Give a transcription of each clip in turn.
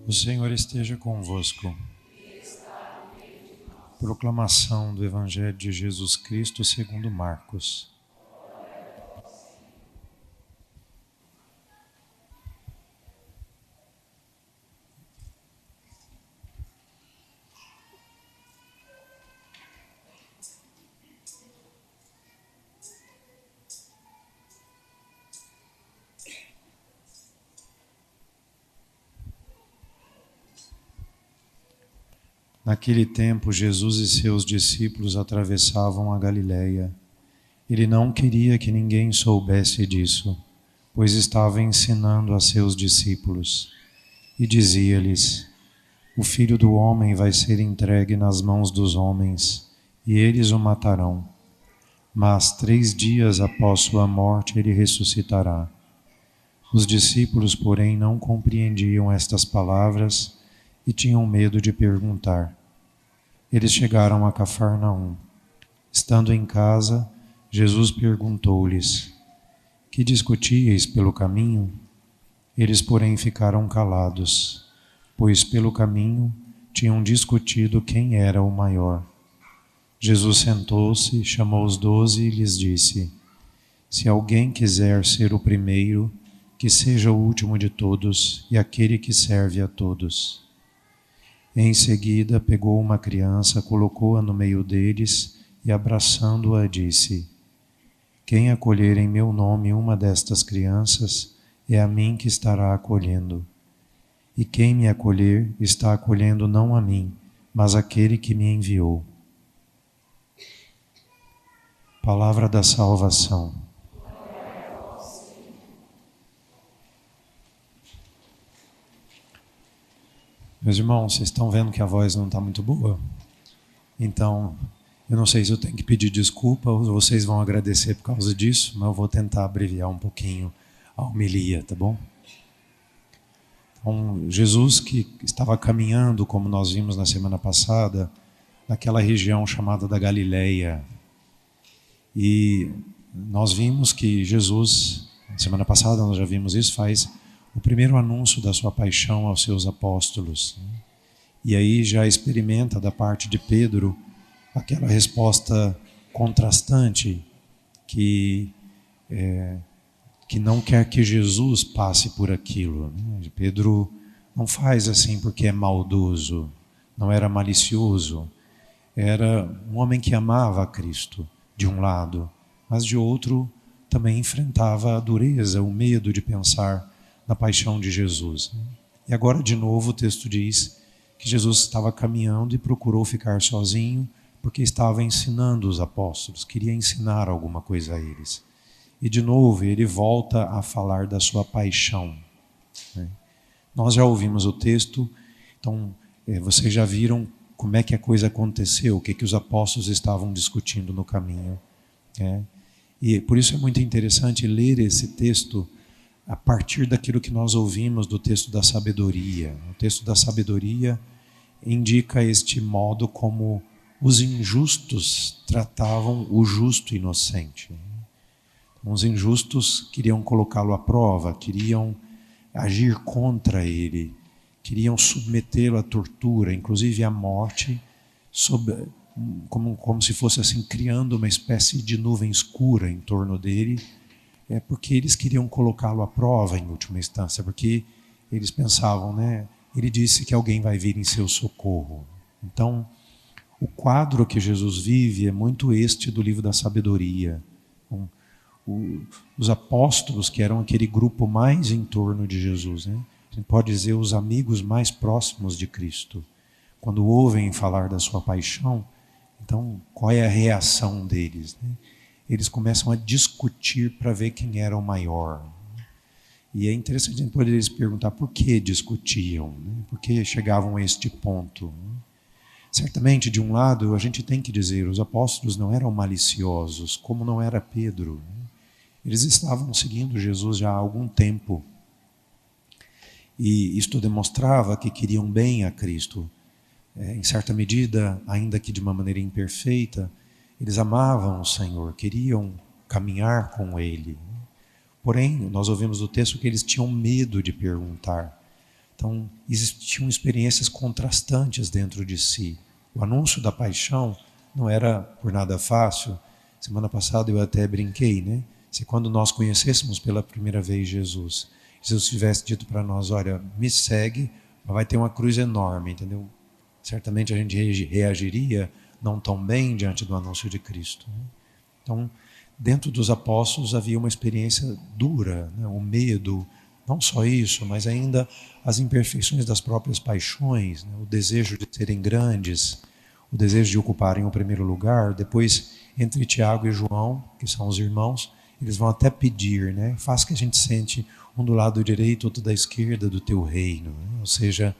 O Senhor esteja convosco. Proclamação do Evangelho de Jesus Cristo segundo Marcos. Naquele tempo, Jesus e seus discípulos atravessavam a Galileia. Ele não queria que ninguém soubesse disso, pois estava ensinando a seus discípulos. E dizia-lhes: O Filho do Homem vai ser entregue nas mãos dos homens, e eles o matarão. Mas 3 dias após sua morte ele ressuscitará. Os discípulos, porém, não compreendiam estas palavras e tinham medo de perguntar. Eles chegaram a Cafarnaum. Estando em casa, Jesus perguntou-lhes: Que discutíeis pelo caminho? Eles, porém, ficaram calados, pois pelo caminho tinham discutido quem era o maior. Jesus sentou-se, chamou os 12 e lhes disse: Se alguém quiser ser o primeiro, que seja o último de todos e aquele que serve a todos. Em seguida, pegou uma criança, colocou-a no meio deles e, abraçando-a, disse: Quem acolher em meu nome uma destas crianças, é a mim que estará acolhendo. E quem me acolher, está acolhendo não a mim, mas aquele que me enviou. Palavra da salvação. Meus irmãos, vocês estão vendo que a voz não está muito boa? Então, eu não sei se eu tenho que pedir desculpa ou vocês vão agradecer por causa disso, mas eu vou tentar abreviar um pouquinho a homilia, tá bom? Então, Jesus, que estava caminhando, como nós vimos na semana passada, naquela região chamada da Galileia. E nós vimos que Jesus, na semana passada nós já vimos isso, faz o primeiro anúncio da sua paixão aos seus apóstolos. E aí já experimenta da parte de Pedro aquela resposta contrastante que não quer que Jesus passe por aquilo. Pedro não faz assim porque é maldoso, não era malicioso. Era um homem que amava a Cristo, de um lado, mas de outro também enfrentava a dureza, o medo de pensar na paixão de Jesus. E agora de novo o texto diz que Jesus estava caminhando e procurou ficar sozinho porque estava ensinando os apóstolos, queria ensinar alguma coisa a eles. E de novo ele volta a falar da sua paixão. Nós já ouvimos o texto, então vocês já viram como é que a coisa aconteceu, o que os apóstolos estavam discutindo no caminho. E por isso é muito interessante ler esse texto a partir daquilo que nós ouvimos do texto da sabedoria. O texto da sabedoria indica este modo como os injustos tratavam o justo inocente. Os injustos queriam colocá-lo à prova, queriam agir contra ele, queriam submetê-lo à tortura, inclusive à morte, como se fosse assim, criando uma espécie de nuvem escura em torno dele, porque eles queriam colocá-lo à prova em última instância, porque eles pensavam, ele disse que alguém vai vir em seu socorro. Então, o quadro que Jesus vive é muito este do livro da sabedoria. Os apóstolos, que eram aquele grupo mais em torno de Jesus, a gente pode dizer os amigos mais próximos de Cristo, quando ouvem falar da sua paixão, então qual é a reação deles? Eles começam a discutir para ver quem era o maior. E é interessante a gente poder se perguntar por que discutiam, por que chegavam a este ponto. Certamente, de um lado, a gente tem que dizer, os apóstolos não eram maliciosos, como não era Pedro. Eles estavam seguindo Jesus já há algum tempo. E isto demonstrava que queriam bem a Cristo. Em certa medida, ainda que de uma maneira imperfeita, eles amavam o Senhor, queriam caminhar com Ele. Porém, nós ouvimos do texto que eles tinham medo de perguntar. Então, existiam experiências contrastantes dentro de si. O anúncio da paixão não era por nada fácil. Semana passada eu até brinquei, né? Se quando nós conhecêssemos pela primeira vez Jesus, Jesus tivesse dito para nós, olha, me segue, mas vai ter uma cruz enorme, entendeu? Certamente a gente reagiria não tão bem diante do anúncio de Cristo, né? Então, dentro dos apóstolos havia uma experiência dura, né? O medo, não só isso, mas ainda as imperfeições das próprias paixões, né? O desejo de serem grandes, o desejo de ocuparem o primeiro lugar. Depois, entre Tiago e João, que são os irmãos, eles vão até pedir, né? Faz que a gente sente um do lado direito, outro da esquerda do teu reino, né? Ou seja,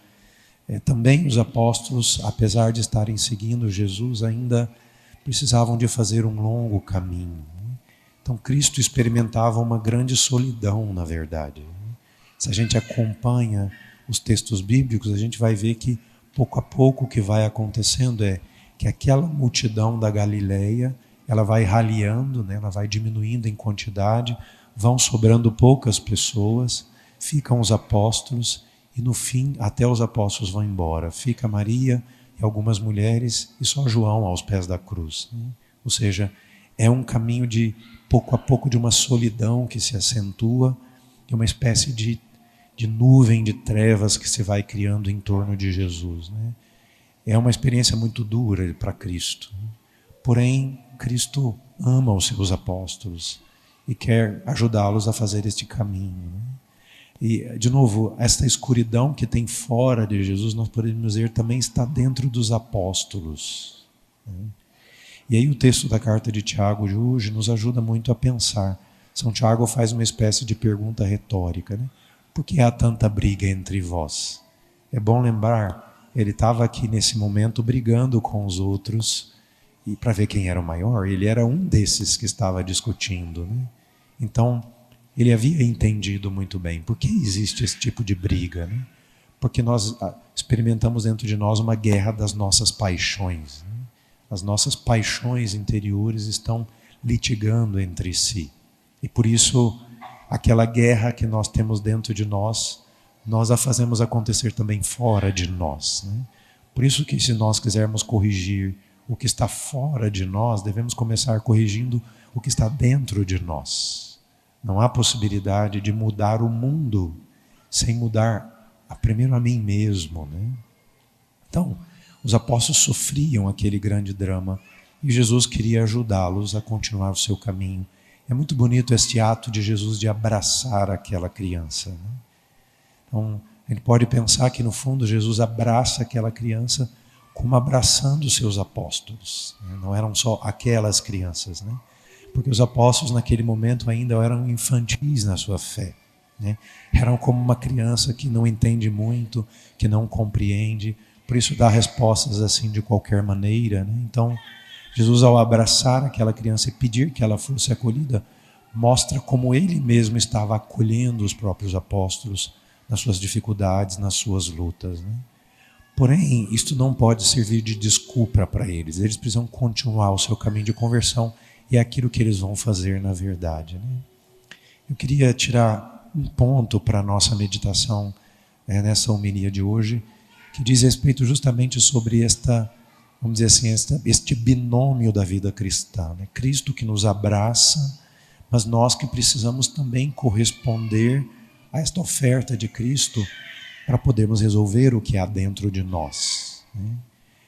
também os apóstolos, apesar de estarem seguindo Jesus, ainda precisavam de fazer um longo caminho, né? Então, Cristo experimentava uma grande solidão, na verdade. Se a gente acompanha os textos bíblicos, a gente vai ver que, pouco a pouco, o que vai acontecendo é que aquela multidão da Galileia, ela vai raliando, né? Ela vai diminuindo em quantidade, vão sobrando poucas pessoas, ficam os apóstolos, e no fim, até os apóstolos vão embora. Fica Maria e algumas mulheres, e só João aos pés da cruz, né? Ou seja, é um caminho de, pouco a pouco, de uma solidão que se acentua, e uma espécie de nuvem de trevas que se vai criando em torno de Jesus, né? É uma experiência muito dura para Cristo, né? Porém, Cristo ama os seus apóstolos e quer ajudá-los a fazer este caminho, né? E, de novo, esta escuridão que tem fora de Jesus, nós podemos dizer, também está dentro dos apóstolos, né? E aí o texto da carta de Tiago de hoje nos ajuda muito a pensar. São Tiago faz uma espécie de pergunta retórica, né? Por que há tanta briga entre vós? É bom lembrar, ele estava aqui nesse momento brigando com os outros, e para ver quem era o maior, ele era um desses que estava discutindo, né? Então, ele havia entendido muito bem por que existe esse tipo de briga, né? Porque nós experimentamos dentro de nós uma guerra das nossas paixões, né? As nossas paixões interiores estão litigando entre si. E por isso, aquela guerra que nós temos dentro de nós, nós a fazemos acontecer também fora de nós, né? Por isso que, se nós quisermos corrigir o que está fora de nós, devemos começar corrigindo o que está dentro de nós. Não há possibilidade de mudar o mundo sem mudar primeiro a mim mesmo, né? Então, os apóstolos sofriam aquele grande drama e Jesus queria ajudá-los a continuar o seu caminho. É muito bonito este ato de Jesus de abraçar aquela criança, né? Então, a gente pode pensar que, no fundo, Jesus abraça aquela criança como abraçando os seus apóstolos, né? Não eram só aquelas crianças, né? Porque os apóstolos, naquele momento, ainda eram infantis na sua fé, né? Eram como uma criança que não entende muito, que não compreende, por isso dá respostas assim de qualquer maneira, né? Então, Jesus, ao abraçar aquela criança e pedir que ela fosse acolhida, mostra como ele mesmo estava acolhendo os próprios apóstolos nas suas dificuldades, nas suas lutas, né? Porém, isto não pode servir de desculpa para eles. Eles precisam continuar o seu caminho de conversão, e é aquilo que eles vão fazer na verdade, né? Eu queria tirar um ponto para a nossa meditação nessa homilia de hoje, que diz respeito justamente sobre vamos dizer assim, este binômio da vida cristã, né? Cristo que nos abraça, mas nós que precisamos também corresponder a esta oferta de Cristo para podermos resolver o que há dentro de nós, né?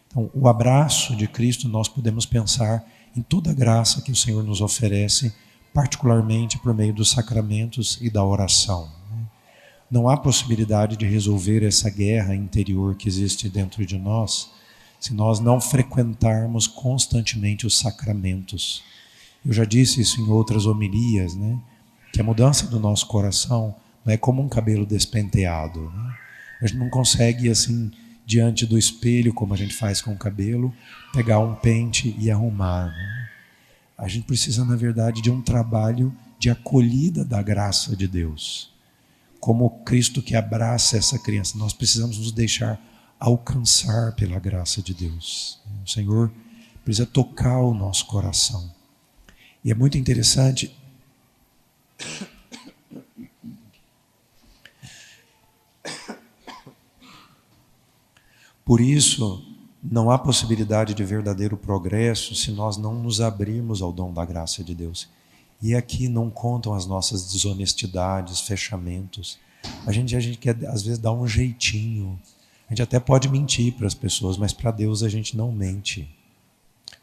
Então, o abraço de Cristo, nós podemos pensar em toda a graça que o Senhor nos oferece, particularmente por meio dos sacramentos e da oração, né? Não há possibilidade de resolver essa guerra interior que existe dentro de nós se nós não frequentarmos constantemente os sacramentos. Eu já disse isso em outras homilias, né? Que a mudança do nosso coração não é como um cabelo despenteado, né? A gente não consegue, assim, diante do espelho, como a gente faz com o cabelo, pegar um pente e arrumar, né? A gente precisa, na verdade, de um trabalho de acolhida da graça de Deus. Como Cristo que abraça essa criança, nós precisamos nos deixar alcançar pela graça de Deus. O Senhor precisa tocar o nosso coração. E é muito interessante Por isso, não há possibilidade de verdadeiro progresso se nós não nos abrirmos ao dom da graça de Deus. E aqui não contam as nossas desonestidades, fechamentos. A gente quer, às vezes, dar um jeitinho. A gente até pode mentir para as pessoas, mas para Deus a gente não mente.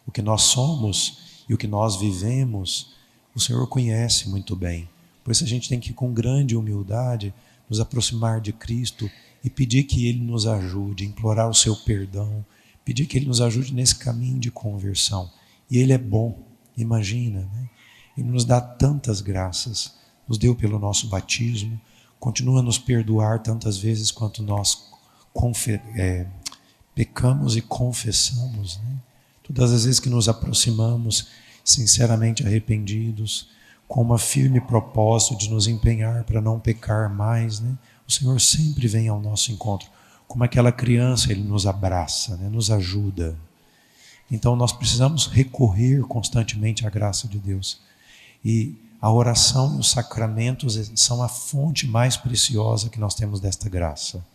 O que nós somos e o que nós vivemos, o Senhor conhece muito bem. Por isso a gente tem que, com grande humildade, nos aproximar de Cristo e pedir que Ele nos ajude, implorar o seu perdão, pedir que Ele nos ajude nesse caminho de conversão. E Ele é bom, imagina, né? Ele nos dá tantas graças, nos deu pelo nosso batismo, continua a nos perdoar tantas vezes quanto nós pecamos e confessamos, né? Todas as vezes que nos aproximamos sinceramente arrependidos, com uma firme propósito de nos empenhar para não pecar mais, né? O Senhor sempre vem ao nosso encontro. Como aquela criança, Ele nos abraça, né? Nos ajuda. Então nós precisamos recorrer constantemente à graça de Deus. E a oração e os sacramentos são a fonte mais preciosa que nós temos desta graça.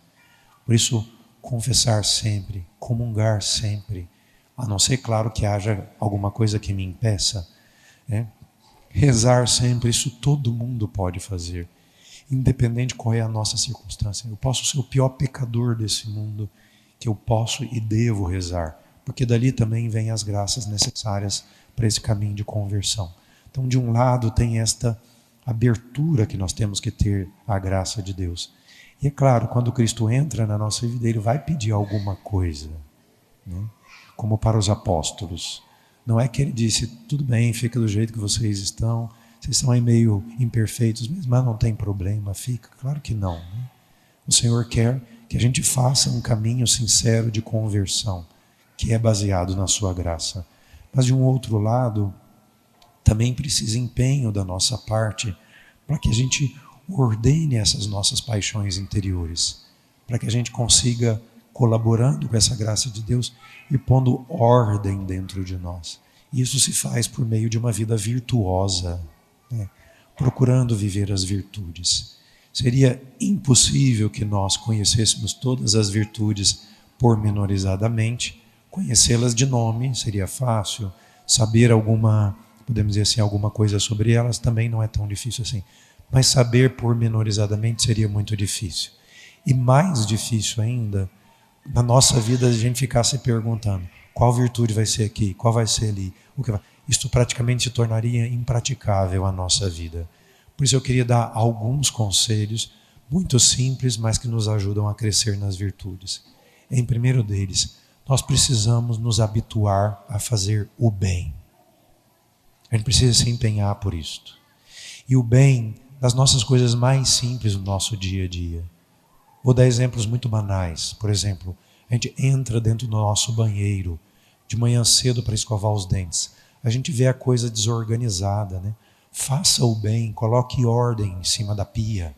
Por isso, confessar sempre, comungar sempre, a não ser, claro, que haja alguma coisa que me impeça, né? Rezar sempre, isso todo mundo pode fazer, independente de qual é a nossa circunstância. Eu posso ser o pior pecador desse mundo, que eu posso e devo rezar, porque dali também vêm as graças necessárias para esse caminho de conversão. Então, de um lado, tem esta abertura que nós temos que ter à graça de Deus. E é claro, quando Cristo entra na nossa vida, Ele vai pedir alguma coisa, né? Como para os apóstolos. Não é que Ele disse, tudo bem, fica do jeito que vocês estão aí meio imperfeitos mesmo, mas não tem problema, fica. Claro que não, né? O Senhor quer que a gente faça um caminho sincero de conversão, que é baseado na sua graça. Mas de um outro lado, também precisa empenho da nossa parte para que a gente ordene essas nossas paixões interiores, para que a gente consiga, colaborando com essa graça de Deus, ir pondo ordem dentro de nós. E isso se faz por meio de uma vida virtuosa, né? Procurando viver as virtudes. Seria impossível que nós conhecêssemos todas as virtudes pormenorizadamente. Conhecê-las de nome seria fácil, saber podemos dizer assim, alguma coisa sobre elas também não é tão difícil assim. Mas saber pormenorizadamente seria muito difícil. E mais difícil ainda, na nossa vida, a gente ficar se perguntando qual virtude vai ser aqui, qual vai ser ali. Isto praticamente se tornaria impraticável a nossa vida. Por isso eu queria dar alguns conselhos muito simples, mas que nos ajudam a crescer nas virtudes. Em primeiro deles, nós precisamos nos habituar a fazer o bem. A gente precisa se empenhar por isto. E o bem das nossas coisas mais simples do nosso dia a dia. Vou dar exemplos muito banais. Por exemplo, a gente entra dentro do nosso banheiro de manhã cedo para escovar os dentes. A gente vê a coisa desorganizada, né? Faça o bem, coloque ordem em cima da pia.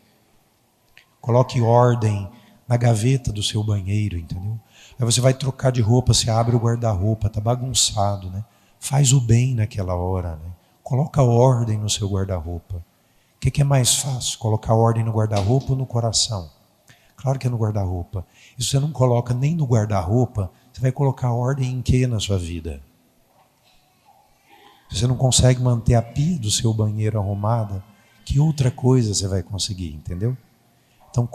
Coloque ordem na gaveta do seu banheiro, entendeu? Aí você vai trocar de roupa, você abre o guarda-roupa, está bagunçado, né? Faz o bem naquela hora, né? Coloca ordem no seu guarda-roupa. O que é mais fácil? Colocar ordem no guarda-roupa ou no coração? Claro que é no guarda-roupa. E se você não coloca nem no guarda-roupa, você vai colocar ordem em quê na sua vida? Se você não consegue manter a pia do seu banheiro arrumada, que outra coisa você vai conseguir, entendeu? Então,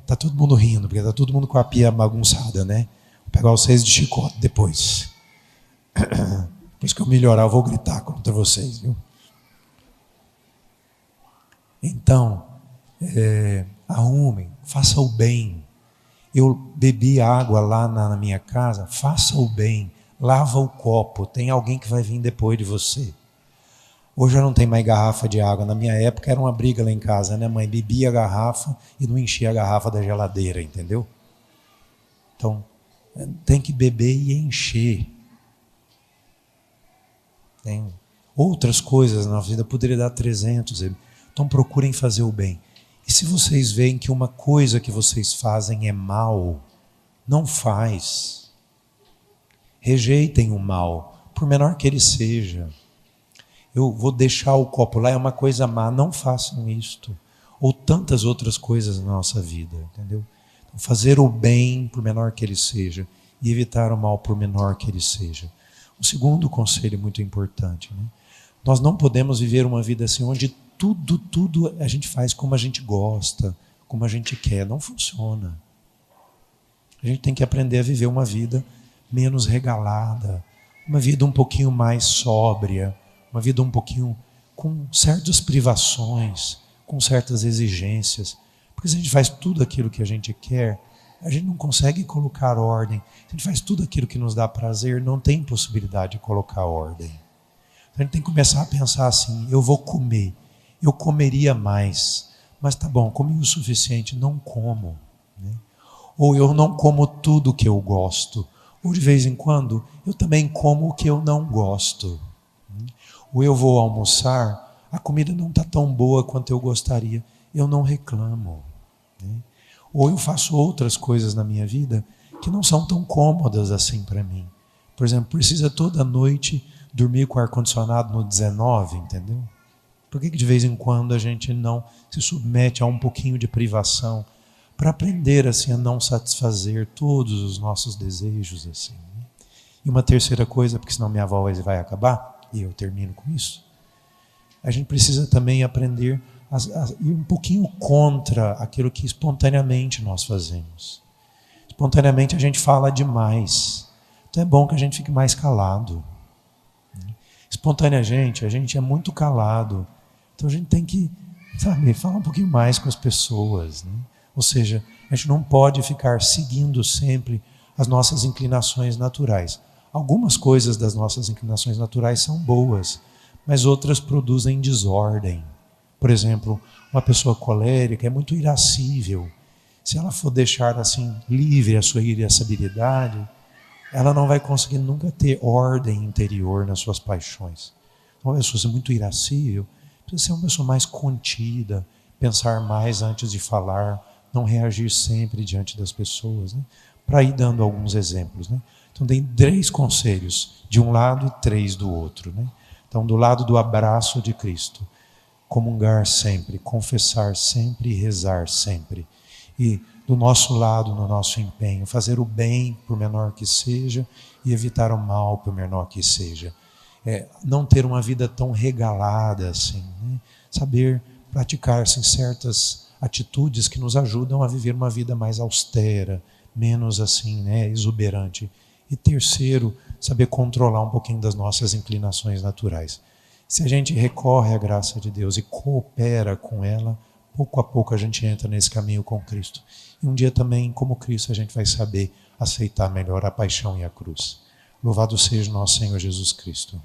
tá todo mundo rindo, porque tá todo mundo com a pia bagunçada, né? Vou pegar vocês de chicote depois. Depois que eu melhorar, eu vou gritar contra vocês, viu? Então, arrumem, faça o bem. Eu bebi água lá na minha casa, faça o bem. Lava o copo, tem alguém que vai vir depois de você. Hoje já não tem mais garrafa de água. Na minha época era uma briga lá em casa, né, mãe? Bebia a garrafa e não enchia a garrafa da geladeira, entendeu? Então, tem que beber e encher. Tem outras coisas na vida, poderia dar 300. Então procurem fazer o bem. E se vocês veem que uma coisa que vocês fazem é mal, não faz. Rejeitem o mal, por menor que ele seja. Eu vou deixar o copo lá, é uma coisa má, não façam isto. Ou tantas outras coisas na nossa vida, entendeu? Fazer o bem, por menor que ele seja, e evitar o mal, por menor que ele seja. Um segundo conselho muito importante, né? Nós não podemos viver uma vida assim, onde tudo a gente faz como a gente gosta, como a gente quer. Não funciona. A gente tem que aprender a viver uma vida menos regalada, uma vida um pouquinho mais sóbria, uma vida um pouquinho com certas privações, com certas exigências. Porque se a gente faz tudo aquilo que a gente quer, a gente não consegue colocar ordem. Se a gente faz tudo aquilo que nos dá prazer, não tem possibilidade de colocar ordem. Então a gente tem que começar a pensar assim, eu vou comer, eu comeria mais, mas tá bom, comi o suficiente, não como, né? Ou eu não como tudo que eu gosto, ou de vez em quando eu também como o que eu não gosto. Ou eu vou almoçar, a comida não está tão boa quanto eu gostaria, eu não reclamo, né? Ou eu faço outras coisas na minha vida que não são tão cômodas assim para mim. Por exemplo, precisa toda noite dormir com o ar-condicionado no 19, entendeu? Por que de vez em quando a gente não se submete a um pouquinho de privação para aprender assim a não satisfazer todos os nossos desejos assim, né? E uma terceira coisa, porque senão minha voz vai acabar, e eu termino com isso, a gente precisa também aprender a ir um pouquinho contra aquilo que espontaneamente nós fazemos. Espontaneamente a gente fala demais, então é bom que a gente fique mais calado. Espontaneamente a gente é muito calado, então a gente tem que, falar um pouquinho mais com as pessoas, né? Ou seja, a gente não pode ficar seguindo sempre as nossas inclinações naturais. Algumas coisas das nossas inclinações naturais são boas, mas outras produzem desordem. Por exemplo, uma pessoa colérica é muito irascível. Se ela for deixar assim livre a sua irascibilidade, ela não vai conseguir nunca ter ordem interior nas suas paixões. Então, uma pessoa muito irascível precisa ser uma pessoa mais contida, pensar mais antes de falar, não reagir sempre diante das pessoas, né? Para ir dando alguns exemplos, né? Então tem 3 conselhos, de um lado e 3 do outro, né? Então do lado do abraço de Cristo, comungar sempre, confessar sempre e rezar sempre. E do nosso lado, no nosso empenho, fazer o bem por menor que seja e evitar o mal por menor que seja. Não ter uma vida tão regalada assim, né? Saber praticar assim, certas atitudes que nos ajudam a viver uma vida mais austera, menos assim, né, exuberante. E terceiro, saber controlar um pouquinho das nossas inclinações naturais. Se a gente recorre à graça de Deus e coopera com ela, pouco a pouco a gente entra nesse caminho com Cristo. E um dia também, como Cristo, a gente vai saber aceitar melhor a paixão e a cruz. Louvado seja nosso Senhor Jesus Cristo.